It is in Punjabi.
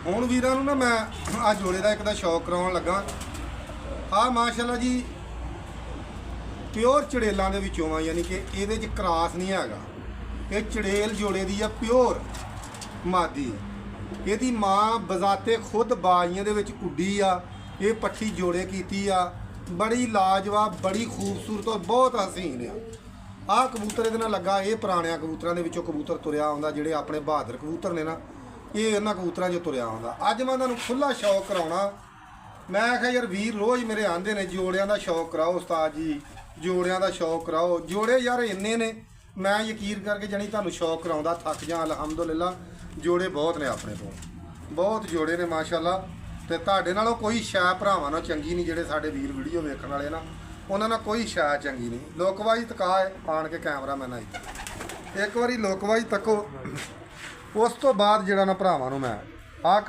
ਹੁਣ ਵੀਰਾਂ ਨੂੰ ਨਾ ਮੈਂ ਆ ਜੋੜੇ ਦਾ ਇੱਕ ਦਾ ਸ਼ੌਕ ਕਰਾਉਣ ਲੱਗਾ। ਆ ਮਾਸ਼ਾਅੱਲਾ ਜੀ ਪਿਓਰ ਚੜੇਲਾਂ ਦੇ ਵਿੱਚੋਂ ਆ, ਯਾਨੀ ਕਿ ਇਹਦੇ 'ਚ ਕ੍ਰਾਸ ਨਹੀਂ ਹੈਗਾ। ਇਹ ਚੜੇਲ ਜੋੜੇ ਦੀ ਆ ਪਿਓਰ ਮਾਦੀ। ਇਹਦੀ ਮਾਂ ਬਜ਼ਾਤੇ ਖੁਦ ਬਾਜ਼ੀਆਂ ਦੇ ਵਿੱਚ ਉੱਡੀ ਆ। ਇਹ ਪੱਠੀ ਜੋੜੇ ਕੀਤੀ ਆ, ਬੜੀ ਲਾਜਵਾਬ, ਬੜੀ ਖੂਬਸੂਰਤ ਔਰ ਬਹੁਤ ਹਸੀਨ ਆ। ਆਹ ਕਬੂਤਰ ਇਹਦੇ ਨਾਲ ਲੱਗਾ। ਇਹ ਪੁਰਾਣਿਆਂ ਕਬੂਤਰਾਂ ਦੇ ਵਿੱਚੋਂ ਕਬੂਤਰ ਤੁਰਿਆ ਆਉਂਦਾ, ਜਿਹੜੇ ਆਪਣੇ ਬਹਾਦਰ ਕਬੂਤਰ ਨੇ ਨਾ, ਇਹ ਇਹਨਾਂ ਕਬੂਤਰਾਂ 'ਚੋਂ ਤੁਰਿਆ ਆਉਂਦਾ। ਅੱਜ ਮੈਂ ਤੁਹਾਨੂੰ ਖੁੱਲ੍ਹਾ ਸ਼ੌਕ ਕਰਾਉਣਾ। ਮੈਂ ਆਖਿਆ ਯਾਰ ਵੀਰ ਰੋਜ਼ ਮੇਰੇ ਆਂਦੇ ਨੇ ਜੋੜਿਆਂ ਦਾ ਸ਼ੌਕ ਕਰਾਓ ਉਸਤਾਦ ਜੀ, ਜੋੜਿਆਂ ਦਾ ਸ਼ੌਕ ਕਰਾਓ। ਜੋੜੇ ਯਾਰ ਇੰਨੇ ਨੇ, ਮੈਂ ਯਕੀਨ ਕਰਕੇ ਜਾਣੀ ਤੁਹਾਨੂੰ ਸ਼ੌਕ ਕਰਾਉਂਦਾ ਥੱਕ ਜਾ। ਅਲਹਮਦੁਲਿਲਾ ਜੋੜੇ ਬਹੁਤ ਨੇ ਆਪਣੇ ਕੋਲ, ਬਹੁਤ ਜੋੜੇ ਨੇ ਮਾਸ਼ਾਅੱਲਾ। ਤੇ ਤੁਹਾਡੇ ਨਾਲੋਂ ਕੋਈ ਸ਼ੈ ਭਰਾਵਾਂ ਨਾਲ ਚੰਗੀ ਨਹੀਂ, ਜਿਹੜੇ ਸਾਡੇ ਵੀਰ ਵੀਡੀਓ ਵੇਖਣ ਵਾਲੇ ਨਾ, ਉਹਨਾਂ ਨਾਲ ਕੋਈ ਸ਼ੈ ਚੰਗੀ ਨਹੀਂ। ਲੋਕਵਾਈ ਤਕਾ ਆਣ ਕੇ ਕੈਮਰਾ ਮੈਨ ਆਈ ਇੱਕ ਵਾਰੀ ਲੋਕਵਾਈ ਤੱਕੋ। ਉਸ ਤੋਂ ਬਾਅਦ ਜਿਹੜਾ ਨਾ ਭਰਾਵਾਂ ਨੂੰ ਮੈਂ ਆਹ